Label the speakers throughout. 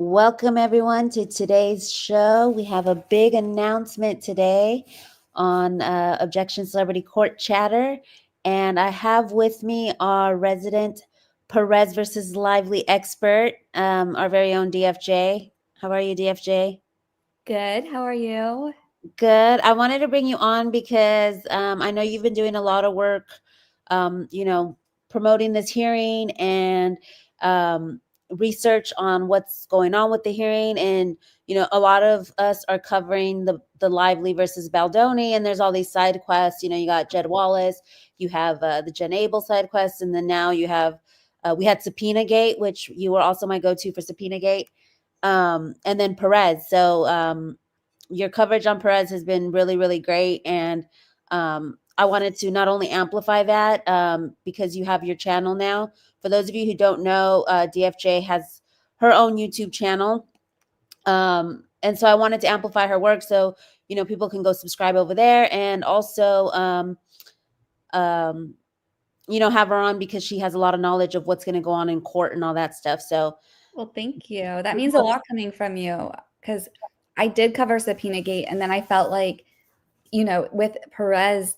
Speaker 1: Welcome everyone to today's show. We have a big announcement today on Objection Celebrity Court Chatter. And I have with me our resident Perez versus Lively expert, our very own DFJ. How are you, DFJ?
Speaker 2: Good. How are you?
Speaker 1: Good. I wanted to bring you on because I know you've been doing a lot of work, promoting this hearing and research on what's going on with the hearing. And, a lot of us are covering the Lively versus Baldoni, and there's all these side quests. You got Jed Wallace, you have the Jen Abel side quest, and then now you have, we had SubpoenaGate, which you were also my go-to for SubpoenaGate, and then Perez. So, your coverage on Perez has been really, really great. And I wanted to not only amplify that because you have your channel now. For those of you who don't know, DFJ has her own YouTube channel. And so I wanted to amplify her work so, people can go subscribe over there, and also, have her on because she has a lot of knowledge of what's going to go on in court and all that stuff. So,
Speaker 2: Well, thank you. That means a lot coming from you because I did cover SubpoenaGate, and then I felt like, with Perez,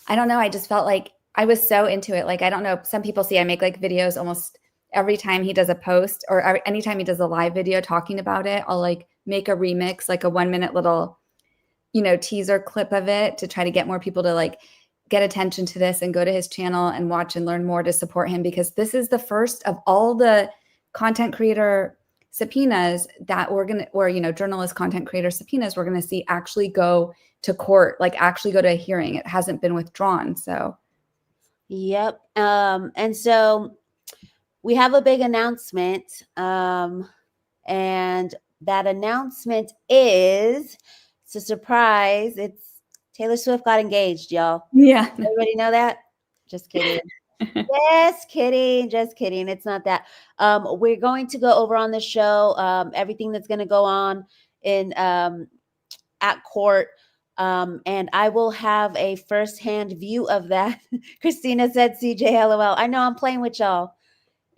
Speaker 2: I don't know. I just felt like I was so into it. Like, I don't know. Some people see I make like videos almost every time he does a post or anytime he does a live video talking about it. I'll like make a remix, like a 1 minute little, teaser clip of it to try to get more people to like get attention to this and go to his channel and watch and learn more to support him, because this is the first of all the content creator subpoenas that we're going to, or, journalist content creator subpoenas we're going to see actually go to court, like actually go to a hearing. It hasn't been withdrawn. So,
Speaker 1: yep. And so we have a big announcement. And that announcement is, it's a surprise. It's Taylor Swift got engaged, y'all.
Speaker 2: yeah.
Speaker 1: Everybody know that? Just kidding. Just kidding. It's not that. We're going to go over on the show everything that's going to go on in at court. And I will have a firsthand view of that. Christina said, CJ, LOL. I know, I'm playing with y'all.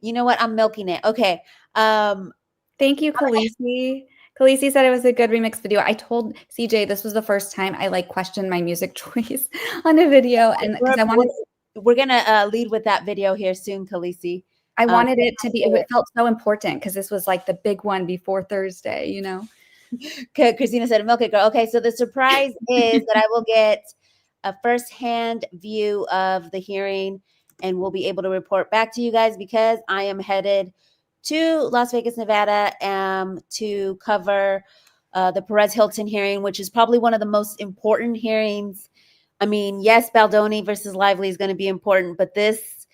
Speaker 1: You know what? I'm milking it. Okay.
Speaker 2: Thank you, Khaleesi. Khaleesi said it was a good remix video. I told CJ this was the first time I like questioned my music choice on a video, and because I wanted,
Speaker 1: we're gonna lead with that video here soon, Khaleesi.
Speaker 2: I wanted it to be. It felt so important because this was like the big one before Thursday.
Speaker 1: Christina said, "Milk it, girl." Okay, so the surprise is that I will get a firsthand view of the hearing, and we'll be able to report back to you guys because I am headed to Las Vegas, Nevada, to cover the Perez Hilton hearing, which is probably one of the most important hearings. I mean, yes, Baldoni versus Lively is going to be important, but this,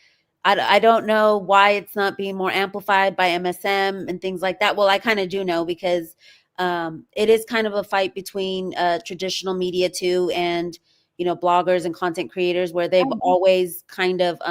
Speaker 1: I don't know why it's not being more amplified by MSM and things like that. Well, I kind of do know because it is kind of a fight between traditional media too, and bloggers and content creators, where they've always kind of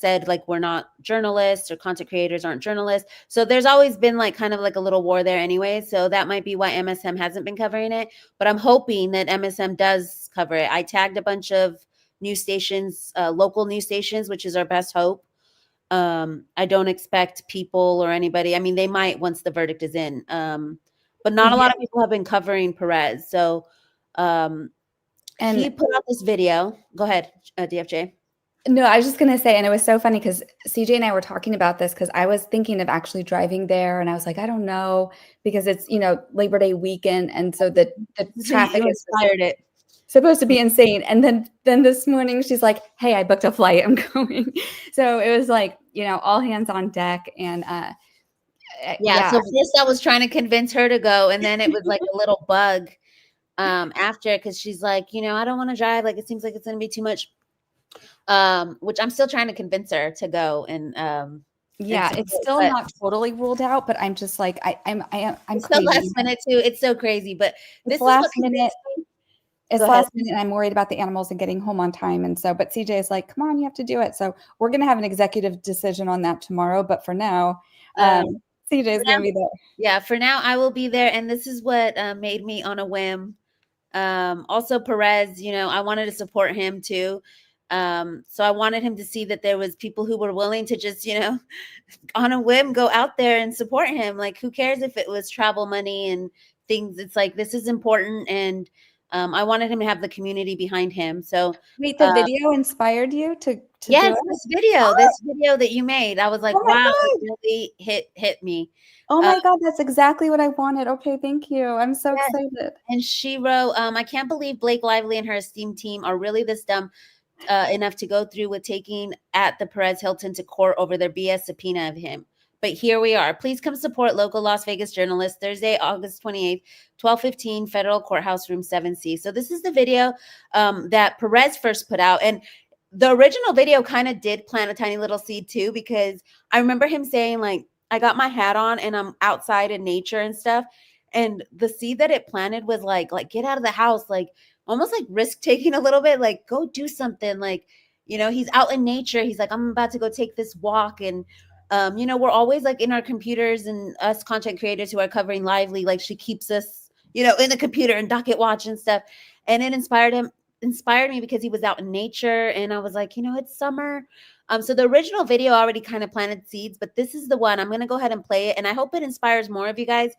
Speaker 1: said like we're not journalists, or content creators aren't journalists. So there's always been like kind of like a little war there anyway. So that might be why MSM hasn't been covering it. But I'm hoping that MSM does cover it. I tagged a bunch of news stations, local news stations, which is our best hope. I don't expect people or anybody. I mean, they might once the verdict is in. But not a lot of people have been covering Perez. So and he put out this video. Go ahead, DFJ.
Speaker 2: No, I was just going to say, and it was so funny because CJ and I were talking about this because I was thinking of actually driving there, and I was like, I don't know, because it's, Labor Day weekend. And so the traffic is supposed to be insane. And then this morning she's like, hey, I booked a flight. I'm going. So it was like, all hands on deck. And
Speaker 1: yeah. So first I was trying to convince her to go. And then it was like a little bug after, because she's like, I don't want to drive. Like, it seems like it's going to be too much. Which I'm still trying to convince her to go. And
Speaker 2: it's still not totally ruled out, but I'm just like, I'm
Speaker 1: it's the last minute too. It's so crazy, but this is
Speaker 2: last minute. It's last minute, and I'm worried about the animals and getting home on time. And so, but CJ is like, come on, you have to do it. So we're going to have an executive decision on that tomorrow. But for now, CJ is going to be there.
Speaker 1: Yeah, for now I will be there. And this is what made me on a whim. Also Perez, I wanted to support him too. So I wanted him to see that there was people who were willing to just, on a whim, go out there and support him. Like, who cares if it was travel money and things? It's like, this is important. And I wanted him to have the community behind him. So
Speaker 2: Wait, the video inspired you to do
Speaker 1: yes,
Speaker 2: it?
Speaker 1: this video that you made, I was like,
Speaker 2: Oh my
Speaker 1: wow, it
Speaker 2: God.
Speaker 1: really hit me.
Speaker 2: Oh
Speaker 1: Uh,
Speaker 2: my God, that's exactly what I wanted. Okay, thank you. I'm so
Speaker 1: yes.
Speaker 2: excited.
Speaker 1: And she wrote, I can't believe Blake Lively and her esteemed team are really this dumb enough to go through with taking at the Perez Hilton to court over their BS subpoena of him. But here we are. Please come support local Las Vegas journalists Thursday, August 28th, 12:15, Federal Courthouse Room 7C. So this is the video that Perez first put out. And the original video kind of did plant a tiny little seed too, because I remember him saying, like, I got my hat on and I'm outside in nature and stuff. And the seed that it planted was like get out of the house, like almost like risk taking a little bit, like go do something. Like, he's out in nature. He's like, I'm about to go take this walk. And, we're always like in our computers, and us content creators who are covering Lively, like she keeps us, in the computer and docket watch and stuff. And it inspired me because he was out in nature. And I was like, it's summer. So the original video already kind of planted seeds, but this is the one. I'm going to go ahead and play it. And I hope it inspires more of you guys.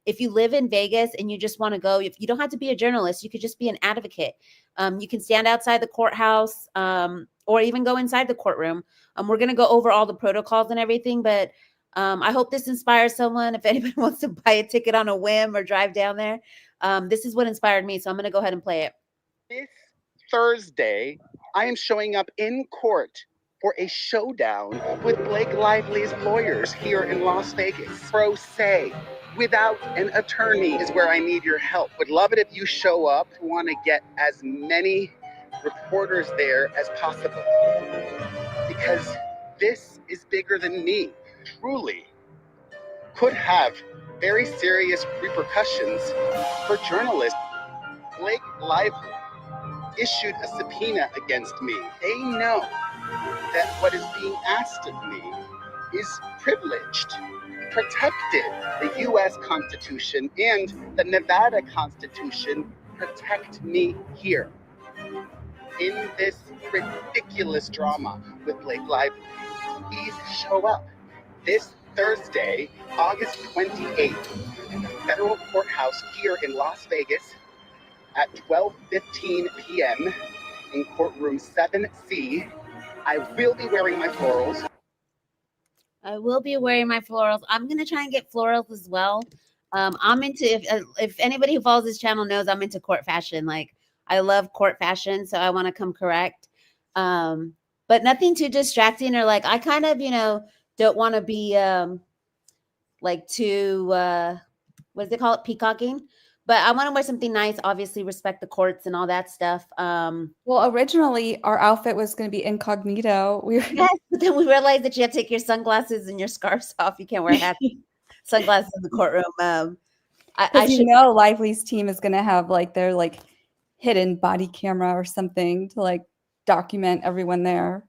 Speaker 1: If you live in Vegas and you just want to go, if you don't have to be a journalist, you could just be an advocate. You can stand outside the courthouse, or even go inside the courtroom. We're going to go over all the protocols and everything, but I hope this inspires someone. If anybody wants to buy a ticket on a whim or drive down there, this is what inspired me. So I'm going to go ahead and play it.
Speaker 3: This Thursday, I am showing up in court for a showdown with Blake Lively's lawyers here in Las Vegas. Pro se, without an attorney, is where I need your help. Would love it if you show up. Want to get as many reporters there as possible, because this is bigger than me. Truly could have very serious repercussions for journalists. Blake Lively issued a subpoena against me. They know that what is being asked of me is privileged, protected. The U.S. Constitution and the Nevada Constitution protect me here in this ridiculous drama with Blake Lively. Please show up this Thursday, August 28th, in the federal courthouse here in Las Vegas at 12:15 p.m. in courtroom 7C. I will be wearing my florals.
Speaker 1: I will be wearing my florals. I'm going to try and get florals as well. I'm into, if anybody who follows this channel knows, I'm into court fashion. Like, I love court fashion, so I want to come correct. But nothing too distracting, or like, I kind of, don't want to be like too, what does it call it? Peacocking. But I want to wear something nice, obviously respect the courts and all that stuff.
Speaker 2: Well, originally our outfit was going to be incognito.
Speaker 1: Yes, but then we realized that you have to take your sunglasses and your scarves off. You can't wear hats, sunglasses in the courtroom. I should
Speaker 2: Lively's team is going to have like their like hidden body camera or something to like document everyone there.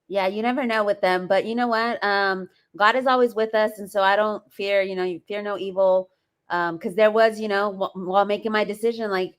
Speaker 1: Yeah, you never know with them, but you know what? God is always with us, and so I don't fear. You fear no evil. Because there was, while making my decision, like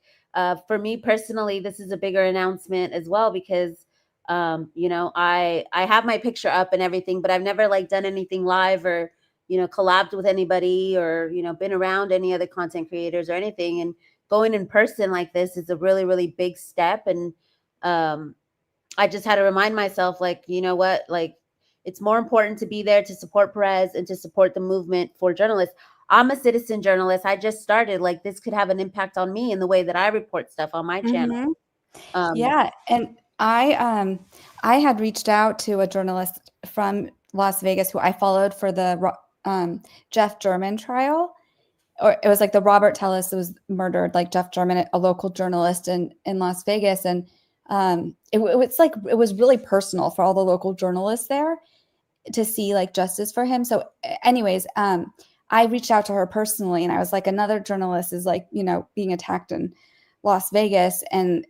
Speaker 1: for me personally, this is a bigger announcement as well, because I have my picture up and everything, but I've never like done anything live or collabed with anybody, or been around any other content creators or anything. And going in person like this is a really, really big step. And I just had to remind myself, like, you know what, like, it's more important to be there to support Perez and to support the movement for journalists. I'm a citizen journalist. I just started. Like, this could have an impact on me in the way that I report stuff on my channel.
Speaker 2: Yeah, and I had reached out to a journalist from Las Vegas who I followed for the Jeff German trial, or it was like the Robert Tellis was murdered, like Jeff German, a local journalist in Las Vegas, and it was really personal for all the local journalists there to see like justice for him. So, anyways, I reached out to her personally, and I was like, another journalist is like, being attacked in Las Vegas, and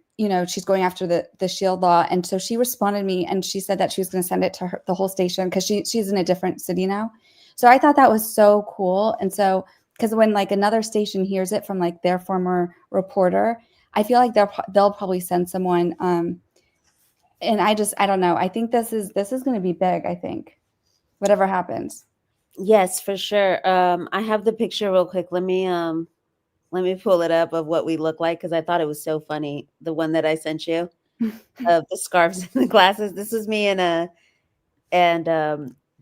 Speaker 2: she's going after the shield law. And so she responded to me, and she said that she was going to send it to the whole station, because she's in a different city now. So I thought that was so cool. And so, because when like another station hears it from like their former reporter, I feel like they'll probably send someone and I don't know. I think this is going to be big, I think. Whatever happens.
Speaker 1: Yes, for sure. I have the picture real quick. Let me pull it up of what we look like, because I thought it was so funny. The one that I sent you of the scarves and the glasses. This was me and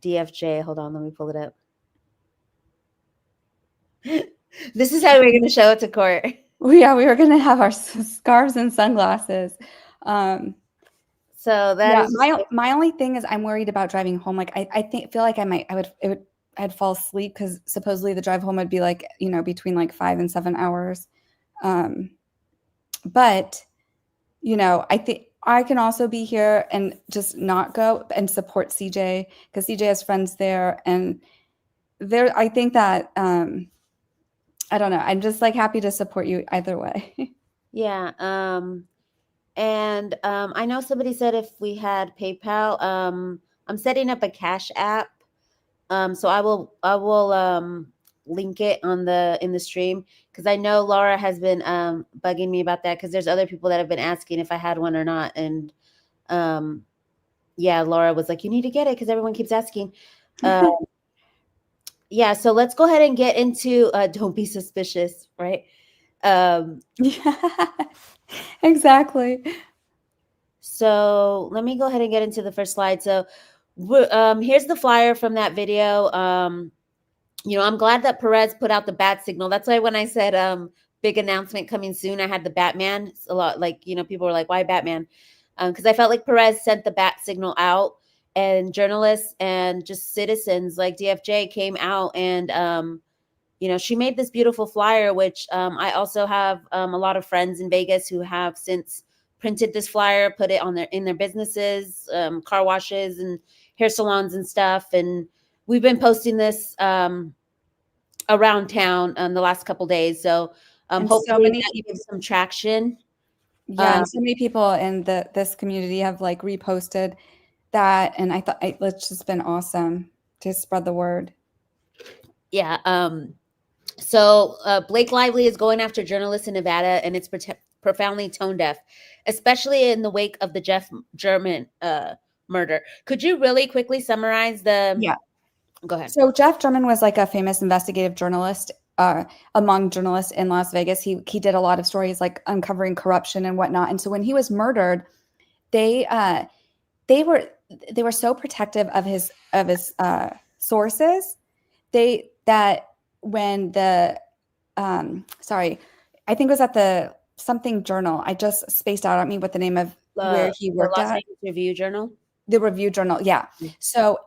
Speaker 1: DFJ. Hold on, let me pull it up. This is how we're going to show it to court.
Speaker 2: Yeah, we were going to have our scarves and sunglasses.
Speaker 1: So that is
Speaker 2: my only thing is I'm worried about driving home. Like feel like I'd fall asleep, because supposedly the drive home would be like, between like 5 and 7 hours. But I think I can also be here and just not go and support CJ, because CJ has friends there, and I think that I don't know. I'm just like happy to support you either way.
Speaker 1: Yeah. And I know somebody said if we had PayPal, I'm setting up a Cash App. So I will link it in the stream, because I know Laura has been bugging me about that, because there's other people that have been asking if I had one or not. And yeah, Laura was like, you need to get it because everyone keeps asking. Yeah, so let's go ahead and get into don't be suspicious, right?
Speaker 2: Yeah, exactly.
Speaker 1: So let me go ahead and get into the first slide. So here's the flyer from that video. I'm glad that Perez put out the bat signal. That's why when I said big announcement coming soon, I had the Batman. It's a lot like, people were like, why Batman? Because I felt like Perez sent the bat signal out, and journalists and just citizens like DFJ came out, and she made this beautiful flyer, which I also have a lot of friends in Vegas who have since printed this flyer, put it in their businesses, car washes and hair salons and stuff. And we've been posting this around town the last couple days. So hopefully so many that gives some traction.
Speaker 2: Yeah, and so many people in this community have like reposted that, and I thought it's just been awesome to spread the word.
Speaker 1: Yeah. So Blake Lively is going after journalists in Nevada, and it's profoundly tone deaf, especially in the wake of the Jeff German murder. Could you really quickly summarize the?
Speaker 2: Yeah.
Speaker 1: Go ahead.
Speaker 2: So Jeff German was like a famous investigative journalist among journalists in Las Vegas. He did a lot of stories like uncovering corruption and whatnot. And so when he was murdered, they were so protective of his sources. That when the sorry, I think it was at the something journal. I just spaced out on me what the name of where he worked
Speaker 1: the Las
Speaker 2: at.
Speaker 1: Vegas Review Journal.
Speaker 2: The Review Journal, yeah. So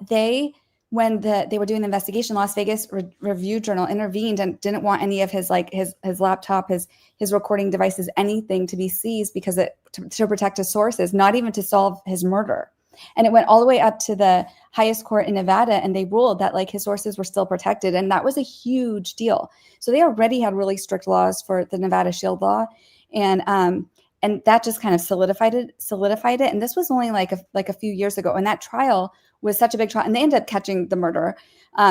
Speaker 2: when they were doing the investigation, Las Vegas Review Journal intervened and didn't want any of his laptop, his recording devices, anything to be seized, because to protect his sources, not even to solve his murder. And it went all the way up to the highest court in Nevada, and they ruled that like his sources were still protected, and that was a huge deal. So they already had really strict laws for the Nevada Shield Law, and that just kind of solidified it. And this was only like a few years ago, and that trial was such a big trial, and they ended up catching the murderer.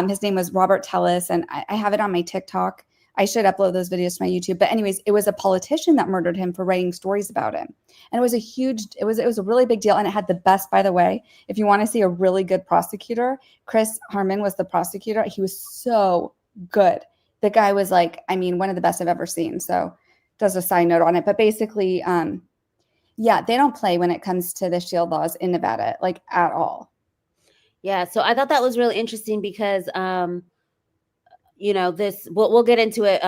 Speaker 2: His name was Robert Tellis, and I have it on my TikTok. I should upload those videos to my YouTube. But anyways, it was a politician that murdered him for writing stories about him. And it was a really big deal. And it had the best, by the way, if you want to see a really good prosecutor, Chris Harmon was the prosecutor. He was so good. The guy was like, one of the best I've ever seen. So just a side note on it. But basically, they don't play when it comes to the shield laws in Nevada, like at all.
Speaker 1: Yeah. So I thought that was really interesting because, we'll get into it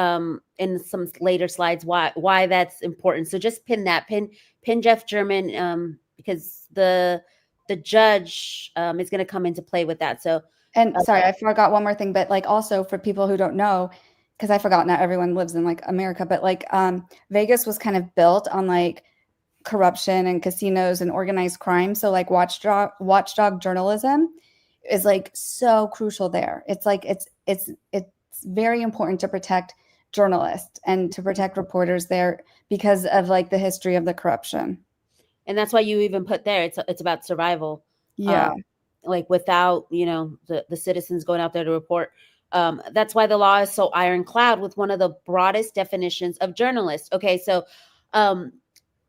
Speaker 1: in some later slides why that's important. So just pin Jeff German because the judge is going to come into play with that. So
Speaker 2: sorry, I forgot one more thing, but like also for people who don't know, because I forgot not everyone lives in like America, but like Vegas was kind of built on like corruption and casinos and organized crime. So like watchdog journalism is like so crucial there. It's like it's very important to protect journalists and to protect reporters there because of like the history of the corruption.
Speaker 1: And that's why you even put there, it's about survival.
Speaker 2: Yeah.
Speaker 1: Like without, the citizens going out there to report. That's why the law is so ironclad with one of the broadest definitions of journalist. Okay. So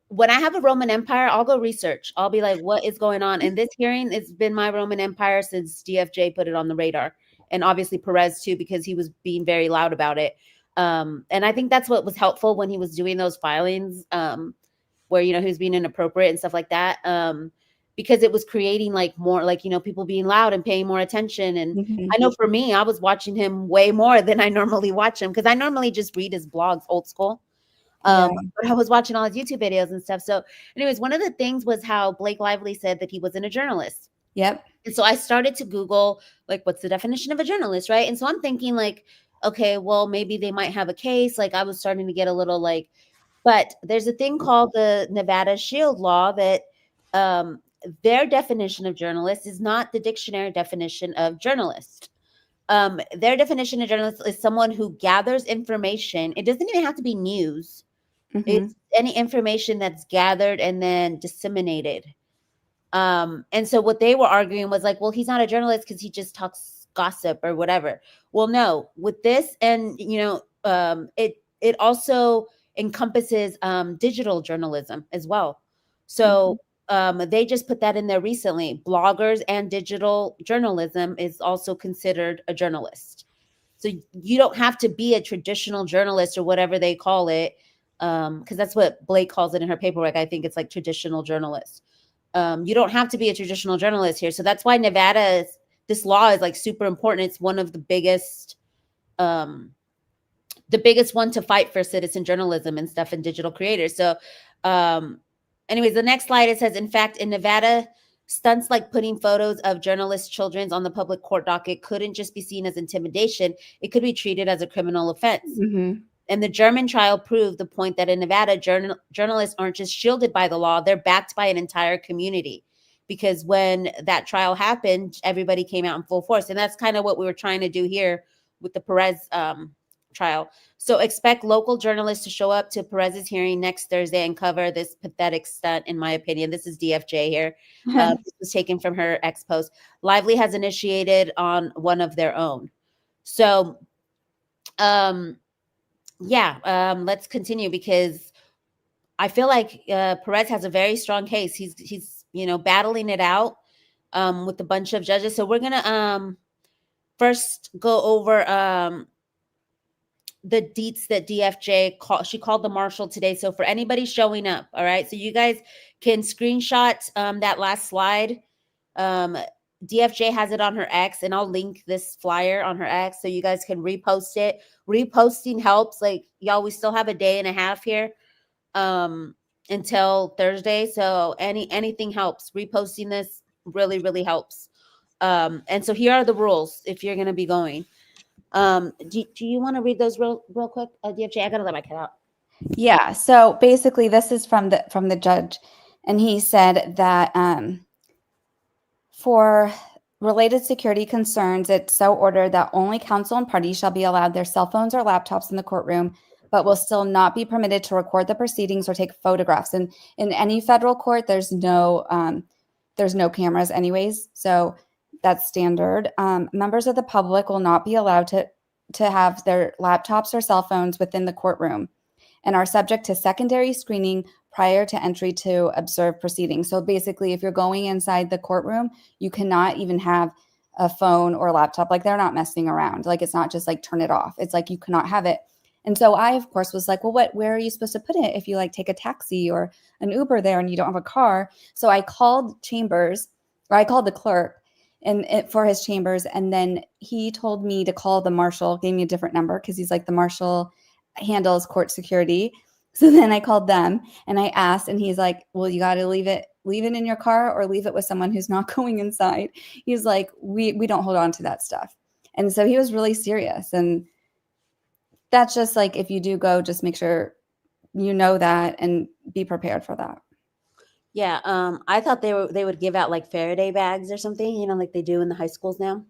Speaker 1: when I have a Roman Empire, I'll go research. I'll be like, what is going on? And this hearing, it's been my Roman Empire since DFJ put it on the radar. And obviously Perez too, because he was being very loud about it. And I think that's what was helpful when he was doing those filings, where, he was being inappropriate and stuff like that. Because it was creating like more, like, people being loud and paying more attention. And I know for me, I was watching him way more than I normally watch him, because I normally just read his blogs, old school. But I was watching all his YouTube videos and stuff. So anyways, one of the things was how Blake Lively said that he wasn't a journalist.
Speaker 2: Yep.
Speaker 1: And so I started to Google, like, what's the definition of a journalist, right? And so I'm thinking, like, okay, well, maybe they might have a case. Like, I was starting to get a little like, but there's a thing called the Nevada Shield Law that their definition of journalist is not the dictionary definition of journalist. Their definition of journalist is someone who gathers information. It doesn't even have to be news. It's any information that's gathered and then disseminated. And so what they were arguing was like, well, he's not a journalist because he just talks gossip or whatever. Well, no, with this, and it also encompasses digital journalism as well. So they just put that in there recently. Bloggers and digital journalism is also considered a journalist. So you don't have to be a traditional journalist or whatever they call it, because that's what Blake calls it in her paperwork. I think it's like traditional journalist. You don't have to be a traditional journalist here. So that's why this law is like super important. It's one of the biggest one to fight for citizen journalism and stuff and digital creators. So anyways, the next slide, it says, in fact, in Nevada, stunts like putting photos of journalists' children on the public court docket couldn't just be seen as intimidation. It could be treated as a criminal offense. And the German trial proved the point that in Nevada, journalists aren't just shielded by the law, they're backed by an entire community. Because when that trial happened, everybody came out in full force. And that's kind of what we were trying to do here with the Perez trial. So expect local journalists to show up to Perez's hearing next Thursday and cover this pathetic stunt, in my opinion. This is DFJ here. This was taken from her X post. Lively has initiated on one of their own. So, let's continue, because I feel like Perez has a very strong case. He's battling it out with a bunch of judges. So we're gonna first go over the deets that DFJ called. She called the marshal today. So for anybody showing up, all right, so you guys can screenshot that last slide. DFJ has it on her X, and I'll link this flyer on her X so you guys can repost it. Reposting helps. Like, y'all, we still have a day and a half here until Thursday. So anything helps. Reposting this really, really helps. And so here are the rules if you're going to be going. Do you want to read those real quick, DFJ? I got to let my cat out.
Speaker 2: Yeah. So basically, this is from the judge, and he said that for related security concerns, it's so ordered that only counsel and parties shall be allowed their cell phones or laptops in the courtroom, but will still not be permitted to record the proceedings or take photographs. And in any federal court, there's no cameras anyways. So that's standard. Members of the public will not be allowed to have their laptops or cell phones within the courtroom and are subject to secondary screening prior to entry to observe proceedings. So basically, if you're going inside the courtroom, you cannot even have a phone or laptop. Like, they're not messing around. Like, it's not just like turn it off. It's like you cannot have it. And so I, of course, was like, well, where are you supposed to put it if you like take a taxi or an Uber there and you don't have a car? So I called Chambers, or I called the clerk for his chambers. And then he told me to call the marshal, gave me a different number because he's like, the marshal handles court security. So then I called them and I asked, and he's like, well, you got to leave it in your car or leave it with someone who's not going inside. He's like, we don't hold on to that stuff. And so he was really serious. And that's just like, if you do go, just make sure you know that and be prepared for that.
Speaker 1: Yeah. I thought they would give out like Faraday bags or something, like they do in the high schools now.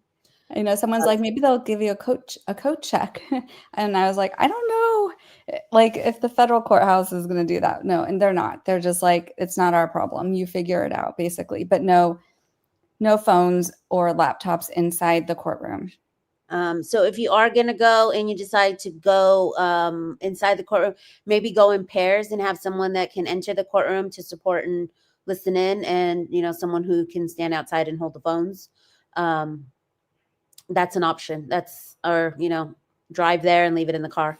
Speaker 2: Someone's like, maybe they'll give you a coat check. And I was like, I don't know. Like, if the federal courthouse is going to do that. No, and they're not. They're just like, it's not our problem. You figure it out, basically. But no phones or laptops inside the courtroom.
Speaker 1: So if you are going to go and you decide to go inside the courtroom, maybe go in pairs and have someone that can enter the courtroom to support and listen in, and, you know, someone who can stand outside and hold the phones. That's an option. Or, you know, drive there and leave it in the car.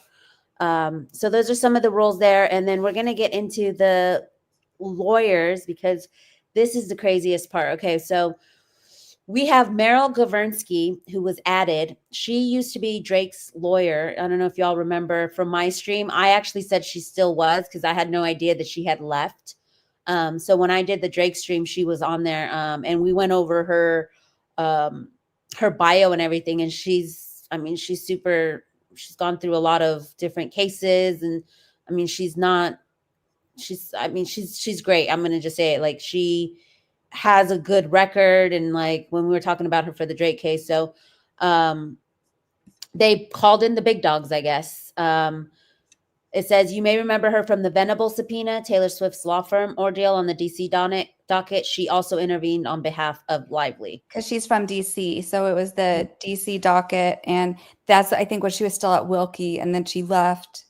Speaker 1: So those are some of the rules there. And then we're going to get into the lawyers, because this is the craziest part. Okay, so we have Meryl Gavernsky, who was added. She used to be Drake's lawyer. I don't know if y'all remember from my stream. I actually said she still was, because I had no idea that she had left. So when I did the Drake stream, she was on there, and we went over her bio and everything. And she's gone through a lot of different cases, and I mean, she's great. I'm gonna just say it, like, she has a good record. And like when we were talking about her for the Drake case, so they called in the big dogs, I guess. It says, you may remember her from the Venable subpoena, Taylor Swift's law firm ordeal on the DC docket. She also intervened on behalf of Lively.
Speaker 2: Because she's from DC. So it was the DC docket. And that's, I think, when she was still at Wilkie, and then she left.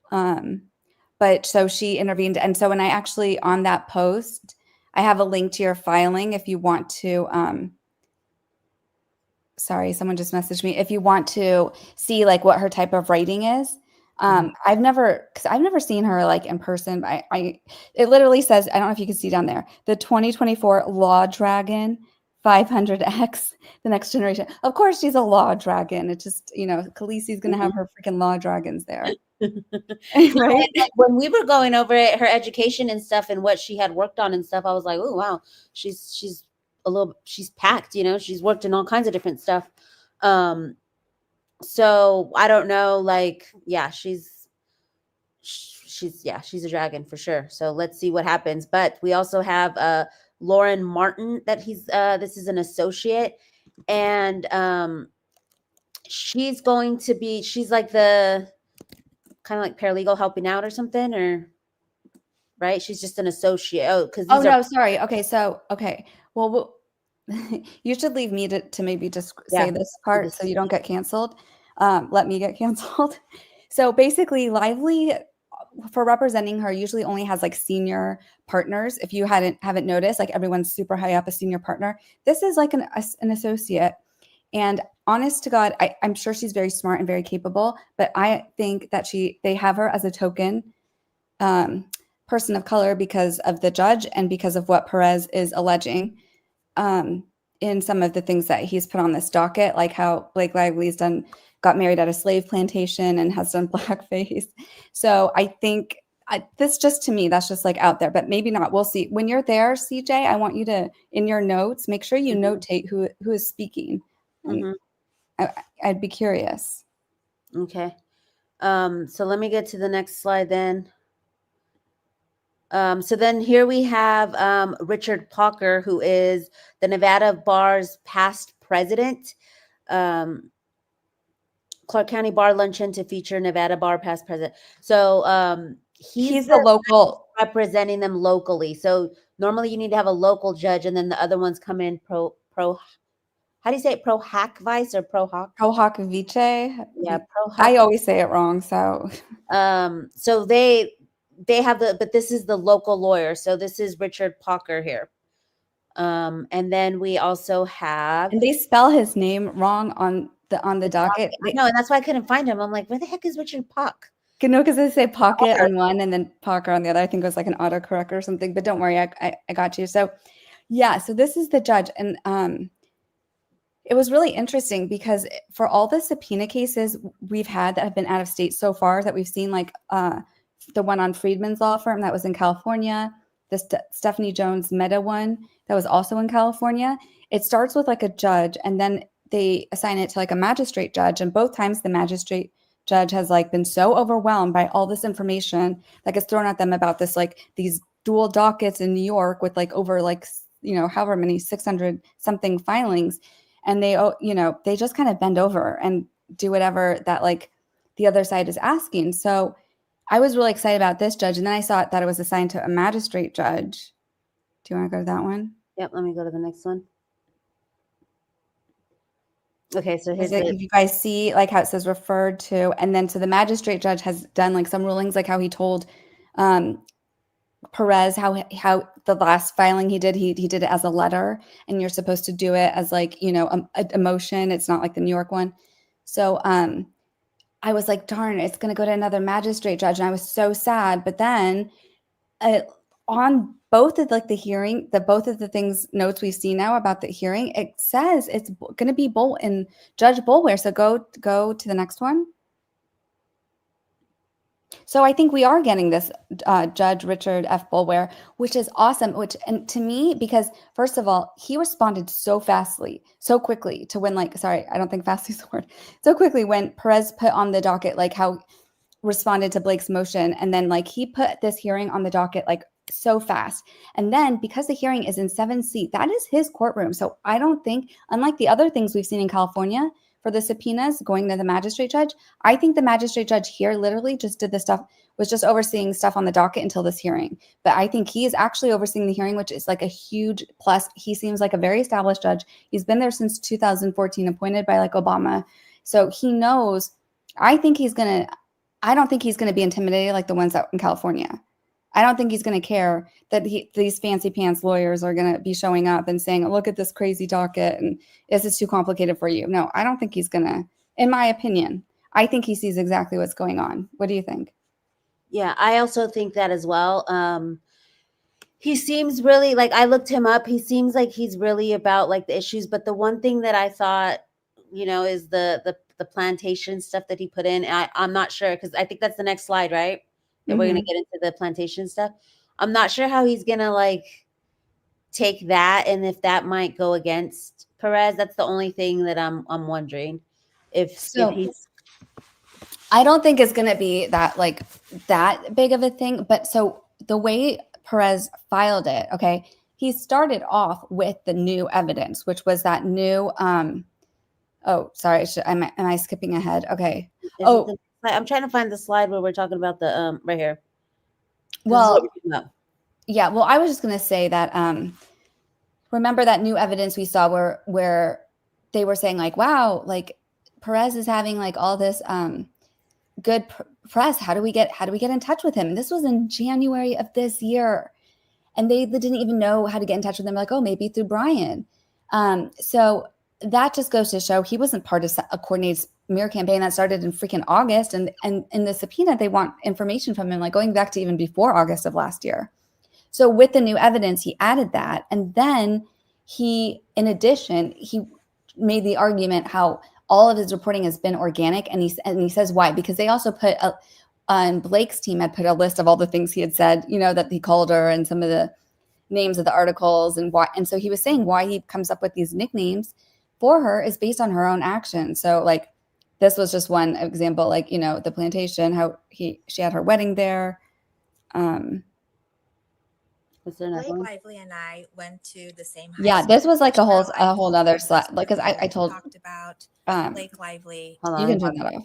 Speaker 2: But so she intervened. And so when I actually, on that post, I have a link to your filing if you want to, sorry, someone just messaged me. If you want to see like what her type of writing is. I've never seen her like in person. It literally says, I don't know if you can see down there, the 2024 Law Dragon 500X, the next generation. Of course, she's a law dragon. It's just, you know, Khaleesi's going to have her freaking law dragons there. Right?
Speaker 1: When we were going over it, her education and stuff and what she had worked on and stuff, I was like, oh, wow, she's packed, you know, she's worked in all kinds of different stuff. So I don't know, like, yeah, she's a dragon for sure. So let's see what happens. But we also have Lauren Martin, that this is an associate, and she's like the kind of like paralegal helping out or something, or right? She's just an associate. Oh, because
Speaker 2: sorry. Okay. Well, you should leave me to maybe just say this part so you don't get canceled. Let me get canceled. So basically, Lively, for representing her, usually only has like senior partners. If you haven't noticed, like everyone's super high up, a senior partner. This is like an associate. And honest to God, I'm sure she's very smart and very capable, but I think that they have her as a token person of color because of the judge and because of what Perez is alleging in some of the things that he's put on this docket, like how Blake Lively's got married at a slave plantation and has done blackface. So I think this, just to me, that's just like out there, but maybe not. We'll see. When you're there, CJ, I want you to, in your notes, make sure you notate who is speaking. I'd be curious.
Speaker 1: Okay. So let me get to the next slide then. So then here we have Richard Parker, who is the Nevada Bar's past president. Clark County Bar Luncheon to feature Nevada Bar past president. So he's
Speaker 2: the local
Speaker 1: representing them locally. So normally you need to have a local judge, and then the other ones come in pro. How do you say it? Pro hack vice or pro hoc?
Speaker 2: Pro hoc vice.
Speaker 1: Yeah, pro hoc.
Speaker 2: I always say it wrong. So
Speaker 1: so they have but this is the local lawyer. So this is Richard Parker here. And then we also have,
Speaker 2: and they spell his name wrong on the docket.
Speaker 1: No, and that's why I couldn't find him. I'm like, where the heck is Richard Park?
Speaker 2: No, because they say pocket on one and then Parker on the other. I think it was like an autocorrect or something, but don't worry, I got you. So yeah, so this is the judge. And it was really interesting because for all the subpoena cases we've had that have been out of state so far, that we've seen, like the one on Freedman's law firm that was in California, the Stephanie Jones Meta one that was also in California, it starts with like a judge and then they assign it to like a magistrate judge. And both times the magistrate judge has like been so overwhelmed by all this information that gets thrown at them about this, like these dual dockets in New York with like over like, you know, however many 600 something filings. And they, you know, they just kind of bend over and do whatever that like the other side is asking. So I was really excited about this judge. And then I saw that it was assigned to a magistrate judge. Do you want to go to that one?
Speaker 1: Yep. Let me go to the next one. Okay, so here's
Speaker 2: If you guys see like how it says referred to, and then so the magistrate judge has done like some rulings, like how he told Perez how the last filing he did it as a letter, and you're supposed to do it as like, you know, a motion. It's not like the New York one. So I was like, darn, it's going to go to another magistrate judge, and I was so sad. But then on both of like the hearing, both of the things notes we see now about the hearing, it says it's going to be Judge Boulware. So go to the next one. So I think we are getting this Judge Richard F. Boulware, which is awesome. And to me, because first of all, he responded so quickly to when sorry, I don't think fastly is the word. So quickly when Perez put on the docket, like how responded to Blake's motion. And then like he put this hearing on the docket like so fast. And then because the hearing is in 7C, that is his courtroom. So I don't think, unlike the other things we've seen in California for the subpoenas going to the magistrate judge, I think the magistrate judge here literally just did the stuff, was just overseeing stuff on the docket until this hearing. But I think he is actually overseeing the hearing, which is like a huge plus. He seems like a very established judge. He's been there since 2014, appointed by like Obama. So he knows, I don't think he's going to be intimidated like the ones out in California. I don't think he's going to care that these fancy pants lawyers are going to be showing up and saying, look at this crazy docket, and is this too complicated for you? No, I don't think he's going to, in my opinion. I think he sees exactly what's going on. What do you think?
Speaker 1: Yeah, I also think that as well. He seems really, like, I looked him up. He seems like he's really about like the issues. But the one thing that I thought, you know, is the plantation stuff that he put in. I'm not sure, because I think that's the next slide, right? That we're going to get into the plantation stuff. I'm not sure how he's going to like take that, and if that might go against Perez. That's the only thing that I'm wondering if he's.
Speaker 2: I don't think it's going to be that big of a thing. But so the way Perez filed it, okay, he started off with the new evidence, which was that new. Oh, sorry. Am I skipping ahead? Okay.
Speaker 1: I'm trying to find the slide where we're talking about the right here.
Speaker 2: Well, yeah. Well, I was just going to say that remember that new evidence we saw where they were saying like, wow, like Perez is having like all this good press. How do we get in touch with him? And this was in January of this year, and they didn't even know how to get in touch with him. Like, oh, maybe through Brian. So that just goes to show he wasn't part of a coordinated smear campaign that started in freaking August. And in the subpoena, they want information from him, like going back to even before August of last year. So with the new evidence, he added that. And then in addition, he made the argument how all of his reporting has been organic. And he says why, because they also put on Blake's team had put a list of all the things he had said, you know, that he called her and some of the names of the articles and why. And so he was saying why he comes up with these nicknames for her is based on her own actions. So like, this was just one example, like, you know, the plantation, how she had her wedding there.
Speaker 4: Blake Lively and I went to the same high
Speaker 2: school.
Speaker 4: This
Speaker 2: was like a whole other slide, like, because I
Speaker 4: talked about Blake Lively.
Speaker 2: You can turn that off.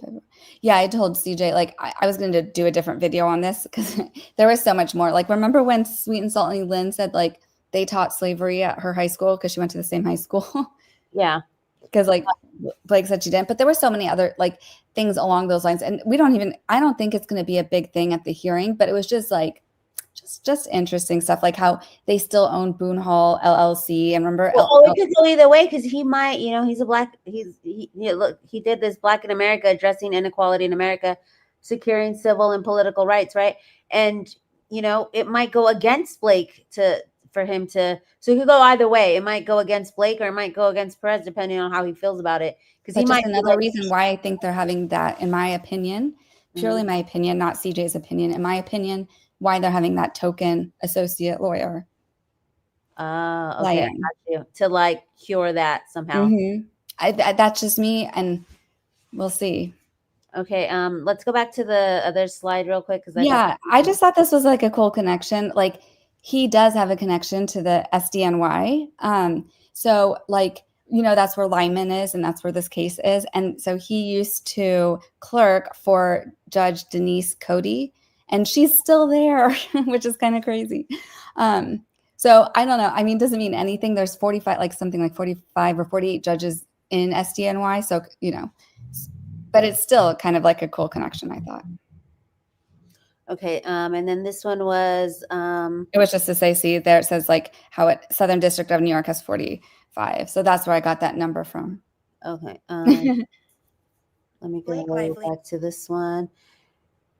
Speaker 2: Yeah, I told CJ like I was going to do a different video on this because there was so much more. Like, remember when Sweet and Salty Lynn said like they taught slavery at her high school because she went to the same high school?
Speaker 1: Yeah.
Speaker 2: Because like Blake said she didn't, but there were so many other like things along those lines. And I don't think it's going to be a big thing at the hearing, but it was just like, just interesting stuff, like how they still own Boone Hall LLC. And remember,
Speaker 1: it could go either way, because he might, you know, he's a black, look, he did this Black in America, addressing inequality in America, securing civil and political rights, right? And, you know, it might go against Blake for him to, so he could go either way. It might go against Blake or it might go against Perez, depending on how he feels about it. Because he might.
Speaker 2: Another reason why I think they're having that, in my opinion, purely my opinion, not CJ's opinion, in my opinion, why they're having that token associate lawyer.
Speaker 1: Okay, I got you. To like cure that somehow.
Speaker 2: That's just me, and we'll see.
Speaker 1: Okay, let's go back to the other slide real quick, because
Speaker 2: I just thought this was like a cool connection. Like, he does have a connection to the SDNY. So like, you know, that's where Lyman is, and that's where this case is. And so he used to clerk for Judge Denise Cody, and she's still there, which is kind of crazy. So I don't know. I mean, doesn't mean anything. There's 45, like something like 45 or 48 judges in SDNY. So, but it's still kind of like a cool connection, I thought.
Speaker 1: Okay. And then this one was
Speaker 2: it was just to say, see there it says like how Southern District of New York has 45. So that's where I got that number from.
Speaker 1: Okay. Let me go back to this one.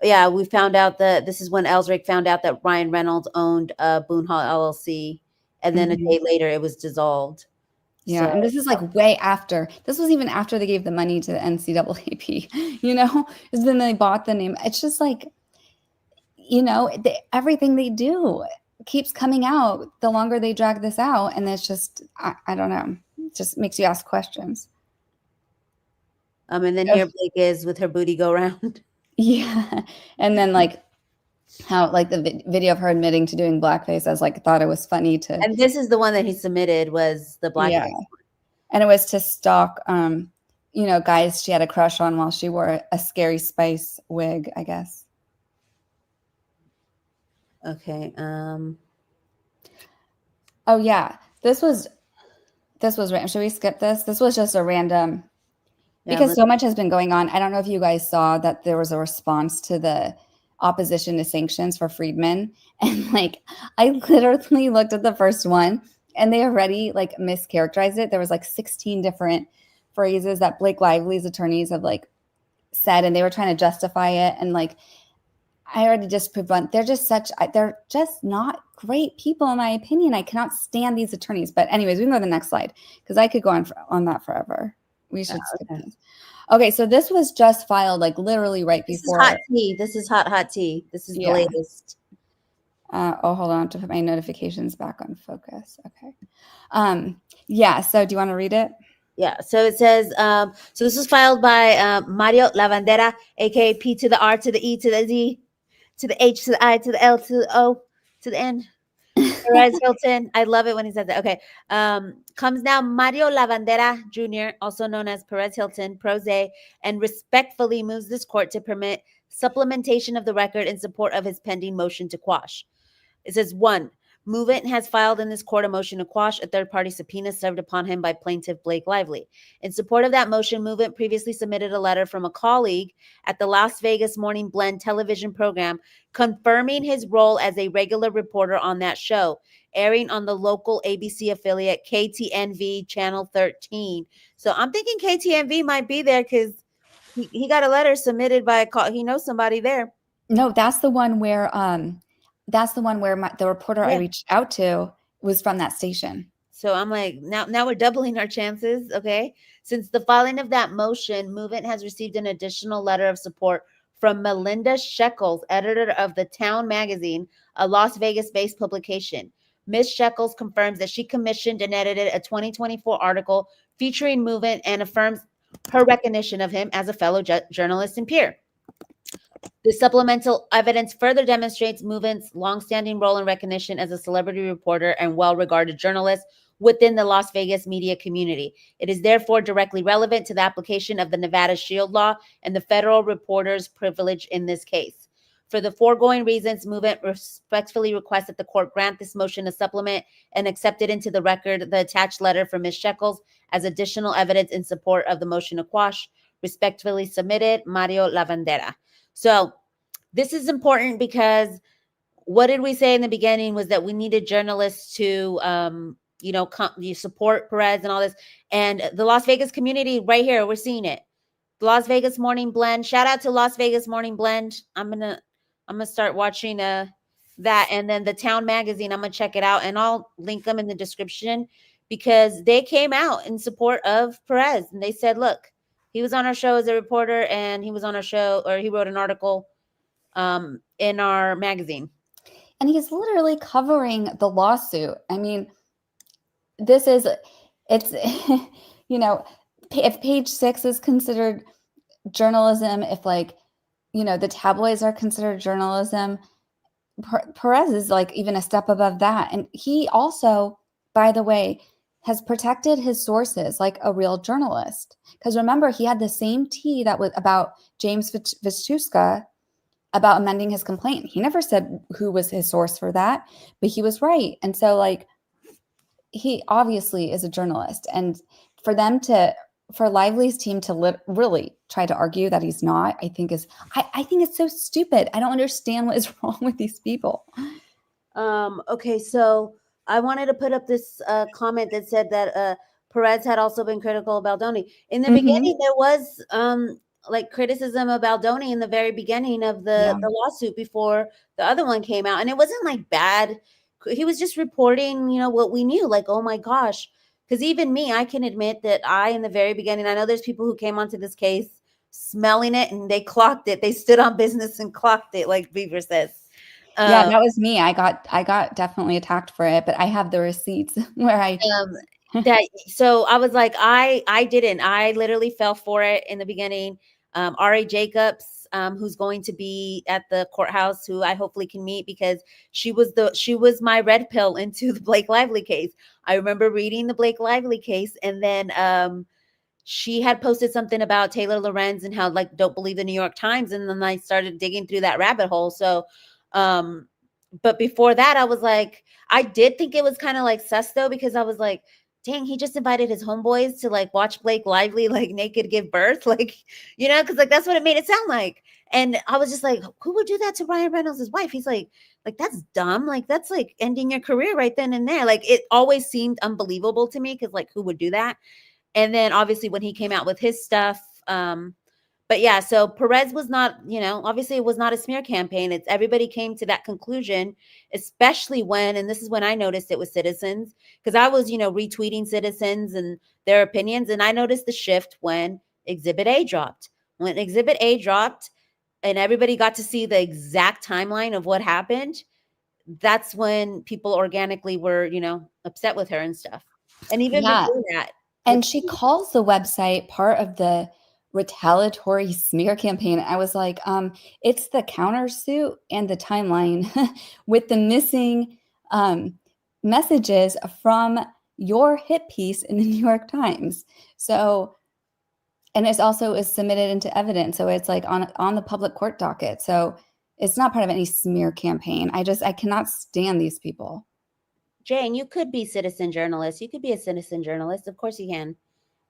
Speaker 1: Yeah, we found out that this is when Ellsworth found out that Ryan Reynolds owned Boone Hall LLC, and then a day later it was dissolved.
Speaker 2: Yeah, so, and this is like way after. This was even after they gave the money to the NCAAP, because then they bought the name. It's just like, everything they do keeps coming out the longer they drag this out, and it's just, I don't know, it just makes you ask questions.
Speaker 1: And then here Blake is with her booty go round.
Speaker 2: Yeah. And then like how like the video of her admitting to doing blackface, I was like, thought it was funny to.
Speaker 1: And this is the one that he submitted was the blackface. Yeah.
Speaker 2: And it was to stalk, guys she had a crush on while she wore a Scary Spice wig, I guess.
Speaker 1: Okay.
Speaker 2: Oh yeah. This was random. Should we skip this? This was just a random. Because so much has been going on. I don't know if you guys saw that there was a response to the opposition to sanctions for Freedman. And like, I literally looked at the first one and they already like mischaracterized it. There was like 16 different phrases that Blake Lively's attorneys have like said, and they were trying to justify it. And like, I already just proved they're just not great people in my opinion. I cannot stand these attorneys. But anyways, we can go to the next slide because I could go on that forever. We should skip this. Okay, so this was just filed like literally right before.
Speaker 1: This is hot tea. This is hot tea. This is the latest.
Speaker 2: Hold on to put my notifications back on focus. Okay. Yeah, so do you want to read it?
Speaker 1: Yeah, so it says, so this was filed by Mario Lavandera, aka P to the R to the E to the Z to the H to the I to the L to the O to the N. Perez Hilton. I love it when he says that. Okay. Comes now Mario Lavandera Jr., also known as Perez Hilton, pro se, and respectfully moves this court to permit supplementation of the record in support of his pending motion to quash. It says, 1, movement has filed in this court a motion to quash a third-party subpoena served upon him by plaintiff Blake Lively. In support of that motion, movement previously submitted a letter from a colleague at the Las Vegas Morning Blend television program confirming his role as a regular reporter on that show, airing on the local ABC affiliate KTNV Channel 13. So I'm thinking KTNV might be there because he got a letter submitted by a call. He knows somebody there.
Speaker 2: No, that's the one where the reporter I reached out to was from that station.
Speaker 1: So I'm like, now we're doubling our chances. Okay. Since the filing of that motion, movement has received an additional letter of support from Melinda Sheckells, editor of The Town magazine, a Las Vegas-based publication. Ms. Sheckells confirms that she commissioned and edited a 2024 article featuring movement and affirms her recognition of him as a fellow journalist and peer. The supplemental evidence further demonstrates movement's longstanding role and recognition as a celebrity reporter and well-regarded journalist within the Las Vegas media community. It is therefore directly relevant to the application of the Nevada Shield Law and the federal reporter's privilege in this case. For the foregoing reasons, movement respectfully requests that the court grant this motion to supplement and accept it into the record the attached letter from Ms. Sheckells as additional evidence in support of the motion to quash. Respectfully submitted, Mario Lavandera. So this is important because what did we say in the beginning was that we needed journalists to, you support Perez and all this. And the Las Vegas community right here, we're seeing it. The Las Vegas Morning Blend. Shout out to Las Vegas Morning Blend. I'm gonna start watching that. And then the Town magazine, I'm gonna check it out and I'll link them in the description because they came out in support of Perez and they said, look, he was on our show as a reporter and he was on our show, or he wrote an article in our magazine.
Speaker 2: And he's literally covering the lawsuit. I mean, it's, if page 6 is considered journalism, if the tabloids are considered journalism, Perez is like even a step above that. And he also, by the way, has protected his sources like a real journalist. Because remember, he had the same tea that was about James Vistuska about amending his complaint. He never said who was his source for that, but he was right. And so he obviously is a journalist. And for them to for Lively's team to really try to argue that he's not, I think I think it's so stupid. I don't understand what is wrong with these people.
Speaker 1: Okay, so I wanted to put up this comment that said that Perez had also been critical of Baldoni. In the beginning, there was like criticism of Baldoni in the very beginning of the lawsuit before the other one came out, and it wasn't like bad. He was just reporting, what we knew, like, oh my gosh. Because even me, I can admit that in the very beginning, I know there's people who came onto this case smelling it and they clocked it. They stood on business and clocked it, like Beaver says.
Speaker 2: Yeah, that was me. I got definitely attacked for it, but I have the receipts where I
Speaker 1: so I was like, I didn't. I literally fell for it in the beginning. R.A. Jacobs, who's going to be at the courthouse, who I hopefully can meet, because she was my red pill into the Blake Lively case. I remember reading the Blake Lively case, and then she had posted something about Taylor Lorenz and how, like, don't believe the New York Times, and then I started digging through that rabbit hole. So but before that, I was like, I did think it was kind of like sus though, because I was like, dang, he just invited his homeboys to like watch Blake Lively like naked give birth, like, because like that's what it made it sound like. And I was just like, who would do that to Ryan Reynolds' wife? He's like that's dumb, like that's like ending your career right then and there. Like, it always seemed unbelievable to me, because like, who would do that? And then obviously when he came out with his stuff, but yeah, so Perez was not, obviously it was not a smear campaign. It's everybody came to that conclusion, especially when, and this is when I noticed it was Citizens, because I was, retweeting Citizens and their opinions. And I noticed the shift when Exhibit A dropped. When Exhibit A dropped and everybody got to see the exact timeline of what happened, that's when people organically were, upset with her and stuff. And even before that.
Speaker 2: And she calls the website part of the retaliatory smear campaign. I was like, it's the countersuit and the timeline with the missing messages from your hit piece in the New York Times. So, and it's also is submitted into evidence. So it's like on the public court docket. So it's not part of any smear campaign. I cannot stand these people.
Speaker 1: Jane, you could be citizen journalist. You could be a citizen journalist. Of course you can.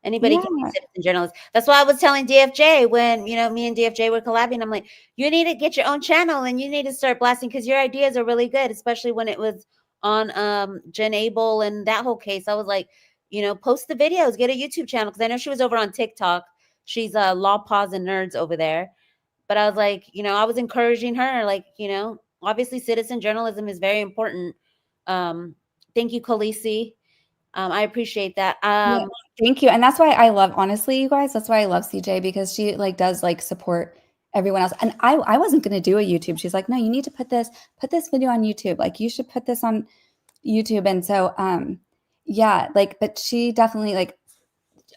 Speaker 1: Anybody can be a citizen journalist. That's why I was telling DFJ when, me and DFJ were collabing. I'm like, you need to get your own channel and you need to start blasting, because your ideas are really good, especially when it was on Jen Abel and that whole case. I was like, post the videos, get a YouTube channel, because I know she was over on TikTok. She's Law Paws and Nerds over there. But I was like, I was encouraging her, like, obviously citizen journalism is very important. Thank you, Khaleesi. I appreciate that.
Speaker 2: Thank you. And that's why I love, honestly, you guys, that's why I love CJ, because she does support everyone else. And I wasn't going to do a YouTube. She's like, no, you need to put this video on YouTube. Like, you should put this on YouTube. And so, but she definitely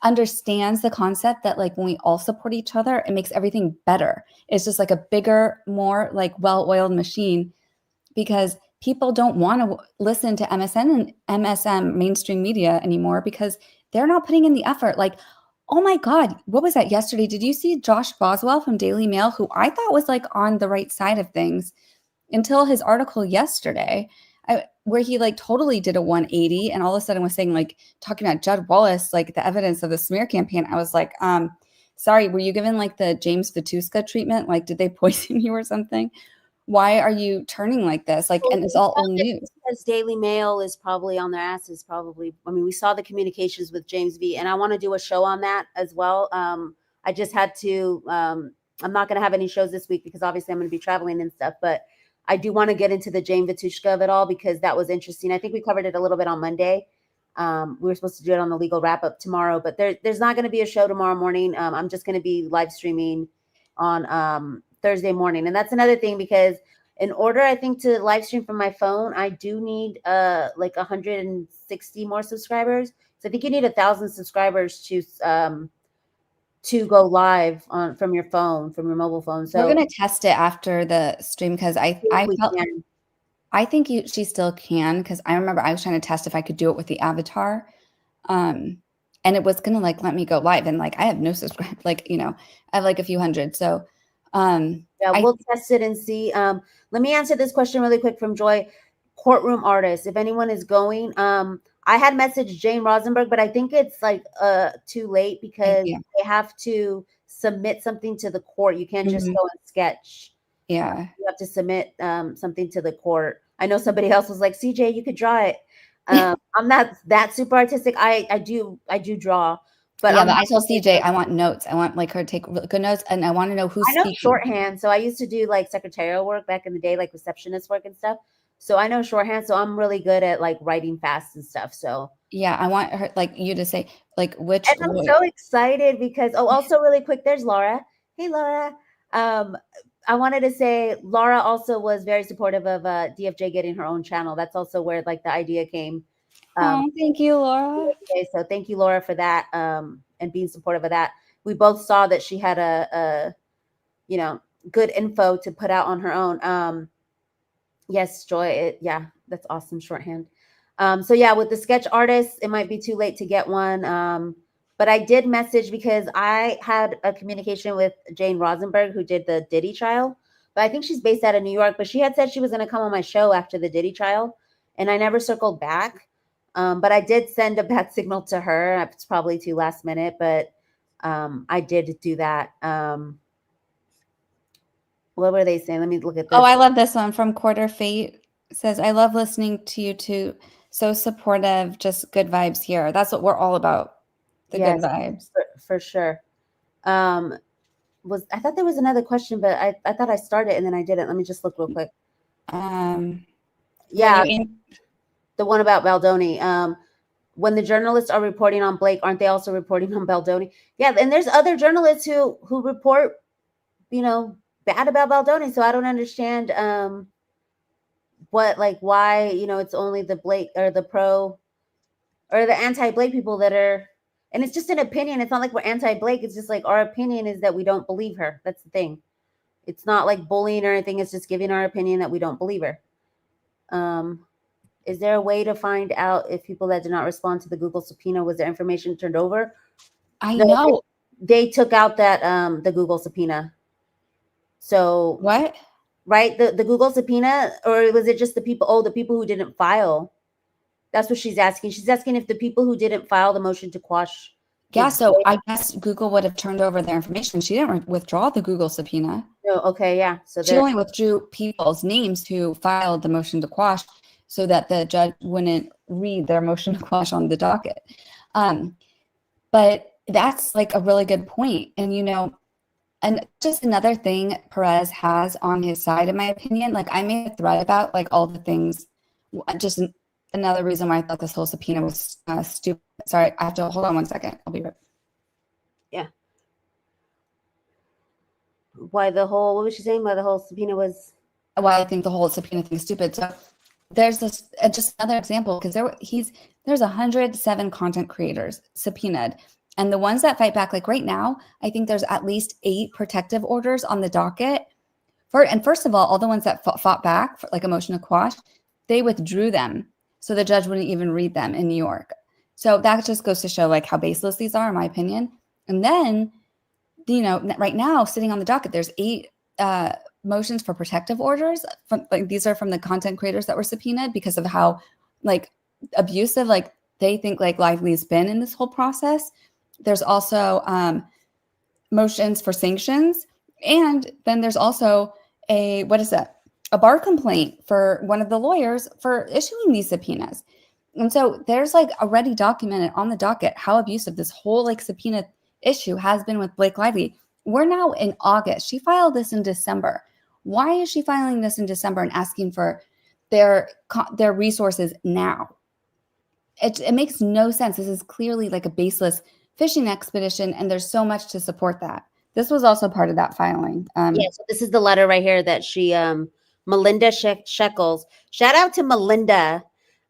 Speaker 2: understands the concept that when we all support each other, it makes everything better. It's just a bigger, more well-oiled machine, because people don't want to listen to MSN and MSM mainstream media anymore, because they're not putting in the effort. Oh my God, what was that yesterday? Did you see Josh Boswell from Daily Mail, who I thought was on the right side of things until his article yesterday, where he totally did a 180 and all of a sudden was saying talking about Judd Wallace, the evidence of the smear campaign. I was like, sorry, were you given the James Vituska treatment? Did they poison you or something? Why are you turning like this? And it's all old news.
Speaker 1: Because Daily Mail is probably on their asses, probably. I mean, we saw the communications with James V, and I want to do a show on that as well. I just had to, I'm not going to have any shows this week because obviously I'm going to be traveling and stuff, but I do want to get into the James Vitushka of it all, because that was interesting. I think we covered it a little bit on Monday. We were supposed to do it on the legal wrap up tomorrow, but there's not going to be a show tomorrow morning. I'm just going to be live streaming on Thursday morning. And that's another thing, because in order, I think, to live stream from my phone, I do need 160 more subscribers. So I think you need 1,000 subscribers to go live from your phone, from your mobile phone. So
Speaker 2: we're gonna test it after the stream, because I think she still can, because I remember I was trying to test if I could do it with the avatar, and it was gonna let me go live, and I have no subscribe, I have a few hundred. So
Speaker 1: we'll test it and see. Let me answer this question really quick from Joy. courtroom artists. If anyone is going, I had messaged Jane Rosenberg, but I think it's like too late because they have to submit something to the court. You can't just go and sketch.
Speaker 2: Yeah.
Speaker 1: You have to submit something to the court. I know somebody else was like, CJ, you could draw it. I'm not that super artistic. I do draw. But
Speaker 2: yeah, but I told CJ I want notes. I want like her to take good notes, and I want to know who's speaking.
Speaker 1: I know shorthand, so I used to do like secretarial work back in the day, like receptionist work and stuff. So I know shorthand, so I'm really good at like writing fast and stuff. So
Speaker 2: yeah, I want her like you to say like which.
Speaker 1: And I'm so excited because also really quick, there's Laura. Hey Laura. I wanted to say Laura also was very supportive of DFJ getting her own channel. That's also where like the idea came.
Speaker 2: Thank you, Laura.
Speaker 1: Okay, so thank you, Laura, for that and being supportive of that. We both saw that she had a good info to put out on her own. Yes, Joy. Yeah, that's awesome shorthand. So yeah, with the sketch artists, it might be too late to get one. But I did message because I had a communication with Jane Rosenberg, who did the Diddy trial. But I think she's based out of New York. But she had said she was going to come on my show after the Diddy trial, and I never circled back. But I did send a bad signal to her. It's probably too last minute, but I did do that. What were they saying? Let me look at this.
Speaker 2: Oh, I love this one from Quarter Fate. It says, I love listening to you two. So supportive, just good vibes here. That's what we're all about. The good vibes.
Speaker 1: For sure. I thought there was another question, but I thought I started and then I didn't. Let me just look real quick. Yeah. The one about Baldoni. When the journalists are reporting on Blake, aren't they also reporting on Baldoni? Yeah, and there's other journalists who report, bad about Baldoni. So I don't understand why, it's only the Blake or the pro or the anti-Blake people that are, and it's just an opinion. It's not like we're anti-Blake. It's just like our opinion is that we don't believe her. That's the thing. It's not like bullying or anything. It's just giving our opinion that we don't believe her. Is there a way to find out if people that did not respond to the Google subpoena, was their information turned over?
Speaker 2: I know.
Speaker 1: They took out that the Google subpoena. So
Speaker 2: what?
Speaker 1: Right? The Google subpoena, or was it just the people? Oh, the people who didn't file. That's what she's asking. She's asking if the people who didn't file the motion to quash.
Speaker 2: Yeah, so I guess Google would have turned over their information. She didn't withdraw the Google subpoena.
Speaker 1: No, okay, yeah. So
Speaker 2: she only withdrew people's names who filed the motion to quash so that the judge wouldn't read their motion to quash on the docket. But that's like a really good point. And, and just another thing Perez has on his side, in my opinion, like I made a thread about like all the things, just another reason why I thought this whole subpoena was stupid. Sorry, I have to hold on one second. I'll be right back.
Speaker 1: Yeah. What was she saying? Why the whole subpoena was?
Speaker 2: Why I think the whole subpoena thing is stupid. So there's this, just another example, because there's 107 content creators subpoenaed. And the ones that fight back, like right now, I think there's at least 8 protective orders on the docket. And first of all the ones that fought back for like a motion to quash, they withdrew them. So the judge wouldn't even read them in New York. So that just goes to show like how baseless these are, in my opinion. And then, right now sitting on the docket, there's 8 motions for protective orders. These are from the content creators that were subpoenaed because of how like abusive like they think like Lively's been in this whole process. There's also motions for sanctions. And then there's also a bar complaint for one of the lawyers for issuing these subpoenas. And so there's like already documented on the docket how abusive this whole like subpoena issue has been with Blake Lively. We're now in August. She filed this in December. Why is she filing this in December and asking for their resources now? It makes no sense. This is clearly like a baseless fishing expedition, and there's so much to support that. This was also part of that filing.
Speaker 1: So this is the letter right here that she, Melinda Sheckells. Shout out to Melinda.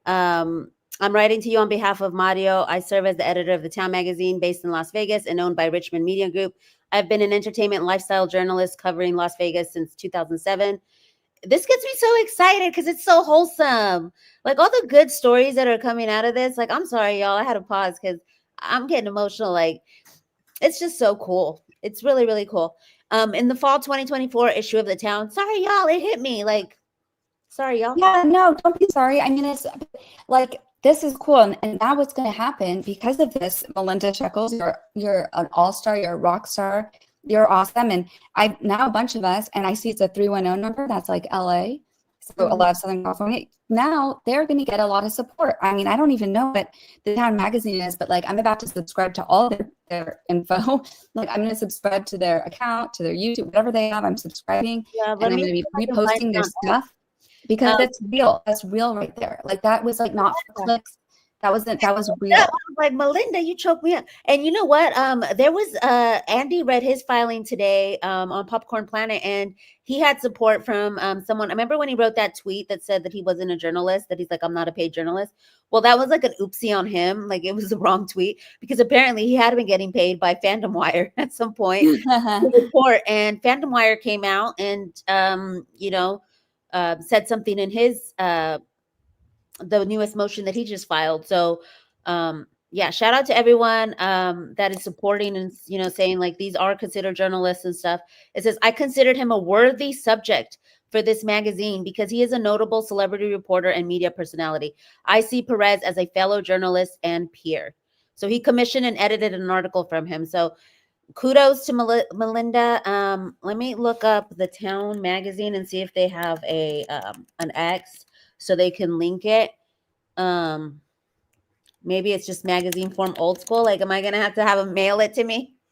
Speaker 1: I'm writing to you on behalf of Mario. I serve as the editor of the Town magazine based in Las Vegas and owned by Richmond Media Group. I've been an entertainment and lifestyle journalist covering Las Vegas since 2007. This gets me so excited because it's so wholesome. Like all the good stories that are coming out of this. Like, I'm sorry, y'all. I had to pause because I'm getting emotional. Like, it's just so cool. It's really, really cool. In the fall 2024 issue of the Town, sorry, y'all, it hit me. Like, Sorry, y'all.
Speaker 2: Yeah, no, don't be sorry. I mean, it's like this is cool, and now what's going to happen because of this, Melinda Sheckells, you're an all-star, you're a rock star, you're awesome, and I now a bunch of us, and I see it's a 310 number. That's like LA, so a lot of Southern California. Now they're going to get a lot of support. I mean, I don't even know what the town magazine is, but like I'm about to subscribe to all their info. Like I'm going to subscribe to their account, to their YouTube, whatever they have. I'm subscribing,
Speaker 1: Yeah,
Speaker 2: and I'm going to be
Speaker 1: see if I can find
Speaker 2: reposting their
Speaker 1: it on
Speaker 2: stuff. Because that's real. That's real right there. Like that was like not for clicks. That was real.
Speaker 1: I was like, Melinda, you choked me up. And you know what? There was Andy read his filing today on Popcorn Planet, and he had support from someone. I remember when he wrote that tweet that said that he wasn't a journalist, that he's like, I'm not a paid journalist. Well, that was like an oopsie on him. Like it was the wrong tweet, because apparently he had been getting paid by Fandom Wire at some point to report, and Fandom Wire came out and said something in his the newest motion that he just filed. So yeah, shout out to everyone that is supporting and saying like these are considered journalists and stuff. It says, I considered him a worthy subject for this magazine because he is a notable celebrity reporter and media personality. I see Perez as a fellow journalist and peer. So he commissioned and edited an article from him. So kudos to Melinda. Let me look up the town magazine and see if they have a an X so they can link it. Maybe it's just magazine form old school. Like, am I gonna have to have them mail it to me?